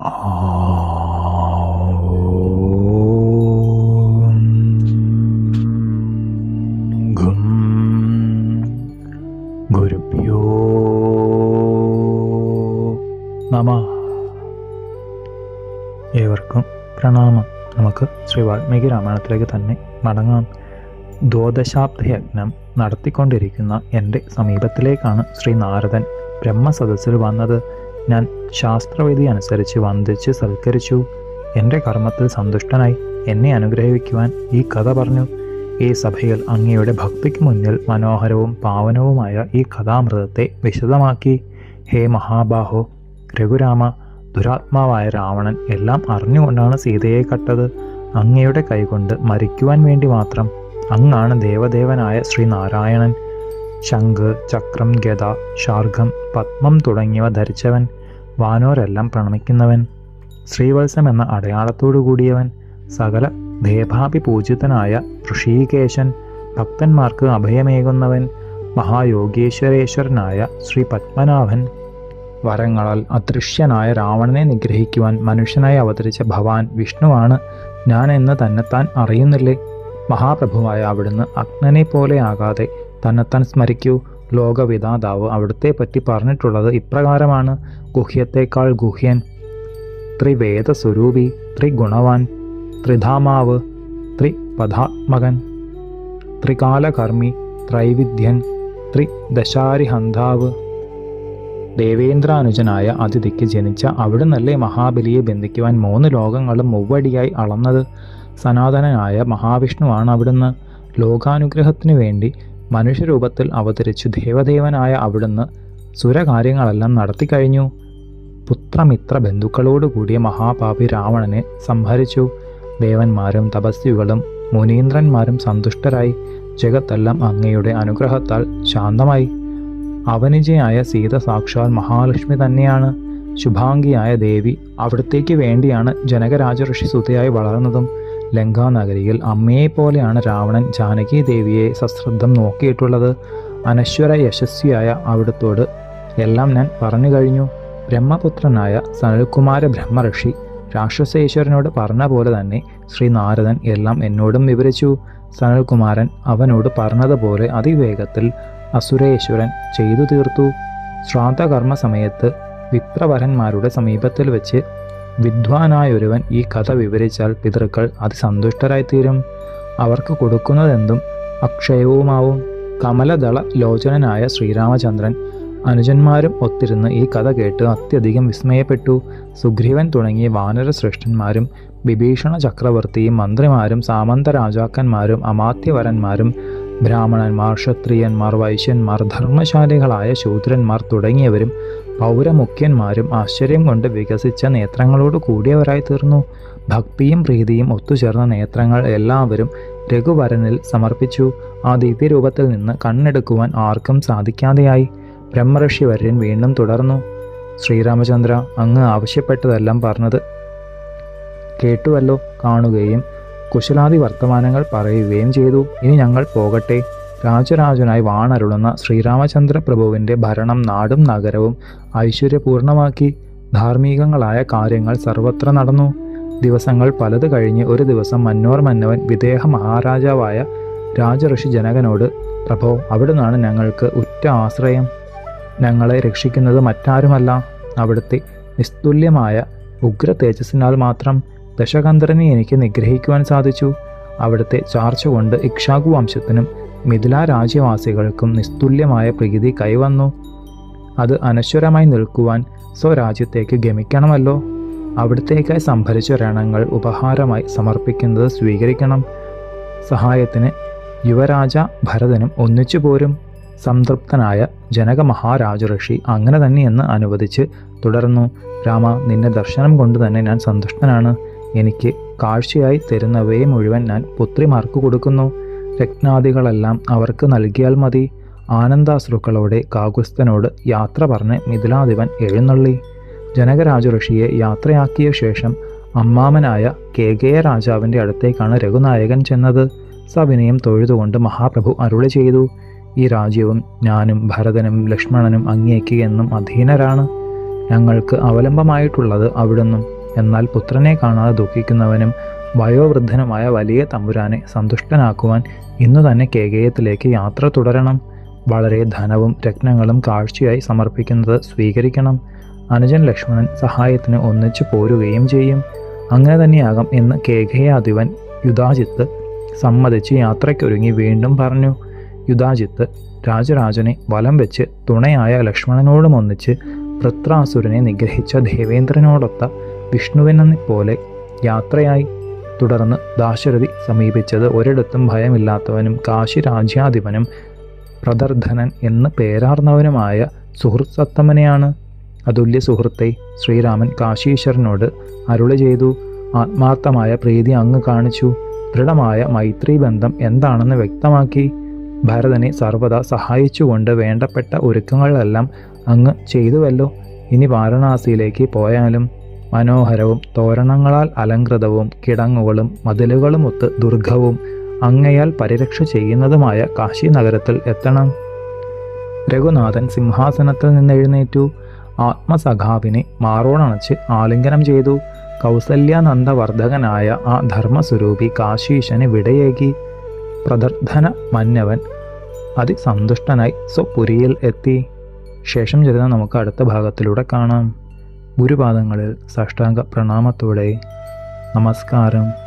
ഗും ഗുരുഭ്യോ നമഃ. ഏവർക്കും പ്രണാമം. നമുക്ക് ശ്രീ വാൽമീകി രാമായണത്തിലേക്ക് തന്നെ മടങ്ങാം. ദ്വാദശാബ്ദയജ്ഞം നടത്തിക്കൊണ്ടിരിക്കുന്ന എൻ്റെ സമീപത്തിലേക്കാണ് ശ്രീ നാരദൻ ബ്രഹ്മസദസ്സിൽ വന്നത്. ഞാൻ ശാസ്ത്രവിധി അനുസരിച്ച് വന്ദിച്ച് സൽക്കരിച്ചു. എൻ്റെ കർമ്മത്തിൽ സന്തുഷ്ടനായി എന്നെ അനുഗ്രഹിക്കുവാൻ ഈ കഥ പറഞ്ഞു. ഈ സഭയിൽ അങ്ങയുടെ ഭക്തിക്ക് മുന്നിൽ മനോഹരവും പാവനവുമായ ഈ കഥാമൃതത്തെ വിശദമാക്കി. ഹേ മഹാബാഹോ രഘുരാമ, ദുരാത്മാവായ രാവണൻ എല്ലാം അറിഞ്ഞുകൊണ്ടാണ് സീതയെ കട്ടത്. അങ്ങയുടെ കൈകൊണ്ട് മരിക്കുവാൻ വേണ്ടി മാത്രം അങ്ങാണ് ദേവദേവനായ ശ്രീനാരായണൻ. ശംഖ്, ചക്രം, ഗദ, ശാർഘം, പത്മം തുടങ്ങിയവ ധരിച്ചവൻ, വാനോരെല്ലാം പ്രണമിക്കുന്നവൻ, ശ്രീവത്സം എന്ന അടയാളത്തോടു കൂടിയവൻ, സകല ദേവാഭിപൂജിതനായ ഋഷീകേശൻ, ഭക്തന്മാർക്ക് അഭയമേകുന്നവൻ, മഹായോഗീശ്വരേശ്വരനായ ശ്രീ പത്മനാഭൻ, വരങ്ങളാൽ അദൃശ്യനായ രാവണനെ നിഗ്രഹിക്കുവാൻ മനുഷ്യനായി അവതരിച്ച ഭവാൻ വിഷ്ണുവാണ് ഞാൻ എന്ന് തന്നെത്താൻ അറിയുന്നില്ലേ? മഹാപ്രഭുവായ അവിടുന്ന് അഗ്നനെ പോലെ ആകാതെ തന്നെത്താൻ സ്മരിക്കൂ. ലോകവിധാതാവ് അവിടുത്തെ പറ്റി പറഞ്ഞിട്ടുള്ളത് ഇപ്രകാരമാണ്: ഗുഹ്യത്തേക്കാൾ ഗുഹ്യൻ, ത്രിവേദസ്വരൂപി, ത്രിഗുണവാൻ, ത്രിധാമാവ്, ത്രിപദാത്മകൻ, ത്രികാലകർമ്മി, ത്രൈവിധ്യൻ, ത്രിദശാരിഹന്താവ്. ദേവേന്ദ്രാനുജനായ അതിഥിക്ക് ജനിച്ച അവിടുന്നല്ലേ മഹാബലിയെ ബന്ധിക്കുവാൻ 3 ലോകങ്ങളും മൂവടിയായി അളന്നത്? സനാതനനായ മഹാവിഷ്ണുവാണ് അവിടുന്ന്. ലോകാനുഗ്രഹത്തിനു വേണ്ടി മനുഷ്യരൂപത്തിൽ അവതരിച്ചു ദേവദേവനായ അവിടുന്ന് സുരകാര്യങ്ങളെല്ലാം നടത്തിക്കഴിഞ്ഞു. പുത്രമിത്ര ബന്ധുക്കളോടുകൂടിയ മഹാപാപി രാവണനെ സംഹരിച്ചു. ദേവന്മാരും തപസ്വികളും മുനീന്ദ്രന്മാരും സന്തുഷ്ടരായി. ജഗത്തെല്ലാം അങ്ങയുടെ അനുഗ്രഹത്താൽ ശാന്തമായി. അവനിജയായ സീത സാക്ഷാൽ മഹാലക്ഷ്മി തന്നെയാണ്. ശുഭാംഗിയായ ദേവി അവിടത്തേക്ക് വേണ്ടിയാണ് ജനകരാജ ഋഷി സുതയായി വളർന്നതും. ലങ്കാനഗരിയിൽ അമ്മയെപ്പോലെയാണ് രാവണൻ ജാനകി ദേവിയെ സശ്രദ്ധം നോക്കിയിട്ടുള്ളത്. അനശ്വര യശസ്വിയായ അവിടത്തോട് എല്ലാം ഞാൻ പറഞ്ഞു കഴിഞ്ഞു. ബ്രഹ്മപുത്രനായ സനൽകുമാര ബ്രഹ്മഋഷി രാക്ഷസേശ്വരനോട് പറഞ്ഞ പോലെ തന്നെ ശ്രീ നാരദൻ എല്ലാം എന്നോടും വിവരിച്ചു. സനൽകുമാരൻ അവനോട് പറഞ്ഞതുപോലെ അതിവേഗത്തിൽ അസുരേശ്വരൻ ചെയ്തു തീർത്തു. ശ്രാദ്ധകർമ്മ സമയത്ത് വിപ്രവരന്മാരുടെ സമീപത്തിൽ വെച്ച് വിദ്വാനായൊരുവൻ ഈ കഥ വിവരിച്ചാൽ പിതൃക്കൾ അതിസന്തുഷ്ടരായിത്തീരും. അവർക്ക് കൊടുക്കുന്നതെന്തും അക്ഷയവുമാവും. കമലദള ലോചനനായ ശ്രീരാമചന്ദ്രൻ അനുജന്മാരും ഒത്തിരുന്ന് ഈ കഥ കേട്ട് അത്യധികം വിസ്മയപ്പെട്ടു. സുഗ്രീവൻ തുടങ്ങിയ വാനരശ്രേഷ്ഠന്മാരും വിഭീഷണ ചക്രവർത്തിയും മന്ത്രിമാരും സാമന്ത രാജാക്കന്മാരും അമാത്യവരന്മാരും ബ്രാഹ്മണന്മാർ, ക്ഷത്രിയന്മാർ, വൈശ്യന്മാർ, ധർമ്മശാലികളായ ശൂദ്രന്മാർ തുടങ്ങിയവരും പൗരമുഖ്യന്മാരും ആശ്ചര്യം കൊണ്ട് വികസിച്ച നേത്രങ്ങളോട് കൂടിയവരായി തീർന്നു. ഭക്തിയും പ്രീതിയും ഒത്തുചേർന്ന നേത്രങ്ങൾ എല്ലാവരും രഘുവരനിൽ സമർപ്പിച്ചു. ആ ദിവ്യരൂപത്തിൽ നിന്ന് കണ്ണെടുക്കുവാൻ ആർക്കും സാധിക്കാതെയായി. ബ്രഹ്മഋഷി വര്യൻ വീണ്ടും തുടർന്നു: ശ്രീരാമചന്ദ്ര, അങ്ങ് ആവശ്യപ്പെട്ടതെല്ലാം പറഞ്ഞത് കേട്ടുവല്ലോ. കാണുകയും കുശലാദി വർത്തമാനങ്ങൾ പറയുകയും ചെയ്തു. ഇനി ഞങ്ങൾ പോകട്ടെ. രാജരാജനായി വാണരുളുന്ന ശ്രീരാമചന്ദ്ര പ്രഭുവിൻ്റെ ഭരണം നാടും നഗരവും ഐശ്വര്യപൂർണമാക്കി. ധാർമ്മികങ്ങളായ കാര്യങ്ങൾ സർവത്ര നടന്നു. ദിവസങ്ങൾ പലത് കഴിഞ്ഞ് ഒരു ദിവസം മന്നോർ മന്നവൻ വിദേഹ മഹാരാജാവായ രാജഋഷി ജനകനോട്: പ്രഭോ, അവിടുന്നാണ് ഞങ്ങൾക്ക് ഉറ്റ ആശ്രയം. ഞങ്ങളെ രക്ഷിക്കുന്നത് മറ്റാരുമല്ല, അവിടുത്തെ നിസ്തുല്യമായ ഉഗ്ര തേജസ്സിനാൽ മാത്രം. ദശകന്ധരനെ എനിക്ക് നിഗ്രഹിക്കുവാൻ സാധിച്ചു. അവിടുത്തെ ചാർച്ച കൊണ്ട് ഇക്ഷ്വാകു വംശത്തിനും മിഥില രാജ്യവാസികൾക്കും നിസ്തുല്യമായ പ്രീതി കൈവന്നു. അത് അനശ്വരമായി നിൽക്കുവാൻ സ്വരാജ്യത്തേക്ക് ഗമിക്കണമല്ലോ. അവിടുത്തേക്കായി സംഭരിച്ച രണങ്ങൾ ഉപഹാരമായി സമർപ്പിക്കുന്നത് സ്വീകരിക്കണം. സഹായത്തിന് യുവരാജ ഭരതനും ഒന്നിച്ചു പോരും. സംതൃപ്തനായ ജനക മഹാരാജ ഋഷി അങ്ങനെ തന്നെയെന്ന് അനുവദിച്ച് തുടർന്നു: രാമ, നിന്റെ ദർശനം കൊണ്ട് തന്നെ ഞാൻ സന്തുഷ്ടനാണ്. എനിക്ക് കാഴ്ചയായി തരുന്നവയെ മുഴുവൻ ഞാൻ പുത്രിമാർക്ക് കൊടുക്കുന്നു. രത്നാദികളെല്ലാം അവർക്ക് നൽകിയാൽ മതി. ആനന്ദാശ്രുക്കളോടെ കാകുസ്ഥനോട് യാത്ര പറഞ്ഞ് മിഥിലാധിപൻ എഴുന്നള്ളി. ജനകരാജ ഋഷിയെ യാത്രയാക്കിയ ശേഷം അമ്മാമനായ കേകയ രാജാവിൻ്റെ അടുത്തേക്കാണ് രഘുനായകൻ ചെന്നത്. സവിനയം തൊഴുതുകൊണ്ട് മഹാപ്രഭു അരുളി ചെയ്തു: ഈ രാജ്യവും ഞാനും ഭരതനും ലക്ഷ്മണനും അങ്ങേക്ക് എന്നും അധീനരാണ്. ഞങ്ങൾക്ക് അവലംബമായിട്ടുള്ളത് അവിടുന്നും. എന്നാൽ പുത്രനെ കാണാതെ ദുഃഖിക്കുന്നവനും വയോവൃദ്ധനുമായ വലിയ തമ്പുരാനെ സന്തുഷ്ടനാക്കുവാൻ ഇന്നു തന്നെ കേകയത്തിലേക്ക് യാത്ര തുടരണം. വളരെ ധനവും രത്നങ്ങളും കാഴ്ചയായി സമർപ്പിക്കുന്നത് സ്വീകരിക്കണം. അനുജൻ ലക്ഷ്മണൻ സഹായത്തിന് ഒന്നിച്ചു പോരുകയും ചെയ്യും. അങ്ങനെ തന്നെയാകാം എന്ന് കേകയാധിപൻ യുധാജിത്ത് സമ്മതിച്ച് യാത്രയ്ക്കൊരുങ്ങി വീണ്ടും പറഞ്ഞു. യുധാജിത്ത് രാജരാജനെ വലം വെച്ച് തുണയായ ലക്ഷ്മണനോടും ഒന്നിച്ച് വൃത്രാസുരനെ നിഗ്രഹിച്ച ദേവേന്ദ്രനോടൊത്ത വിഷ്ണുവിനെ പോലെ യാത്രയായി. തുടർന്ന് ദാശരഥി സമീപിച്ചത് ഒരിടത്തും ഭയമില്ലാത്തവനും കാശി രാജ്യാധിപനും പ്രദർധനൻ എന്ന് പേരാർന്നവനുമായ സുഹൃത്സത്തമനെയാണ്. അതുല്യ സുഹൃത്തെ, ശ്രീരാമൻ കാശീശ്വരനോട് അരുളി ചെയ്തു. ആത്മാർത്ഥമായ പ്രീതി അങ്ങ് കാണിച്ചു. ദൃഢമായ മൈത്രി ബന്ധം എന്താണെന്ന് വ്യക്തമാക്കി. ഭരതനെ സർവ്വദാ സഹായിച്ചുകൊണ്ട് വേണ്ടപ്പെട്ട ഒരുക്കങ്ങളെല്ലാം അങ്ങ് ചെയ്തുവല്ലോ. ഇനി വാരണാസിയിലേക്ക് പോയാലും മനോഹരവും തോരണങ്ങളാൽ അലങ്കൃതവും കിടങ്ങുകളും മതിലുകളുമൊത്ത് ദുർഗവും അങ്ങയാൽ പരിരക്ഷ ചെയ്യുന്നതുമായ കാശി നഗരത്തിൽ എത്തണം. രഘുനാഥൻ സിംഹാസനത്തിൽ നിന്നെഴുന്നേറ്റു. ആത്മസഖാവിനെ മാറോണണച്ച് ആലിംഗനം ചെയ്തു. കൗസല്യാനന്ദവർദ്ധകനായ ആ ധർമ്മസ്വരൂപി കാശീശന് വിടയേകി. പ്രദർധന മന്നവൻ അതിസന്തുഷ്ടനായി സ്വപുരിയിൽ എത്തി. ശേഷം ചരിതം നമുക്ക് അടുത്ത ഭാഗത്തിലൂടെ കാണാം. ഗുരുപാദങ്ങളിൽ സാഷ്ടാംഗ പ്രണാമത്തോടെ നമസ്കാരം.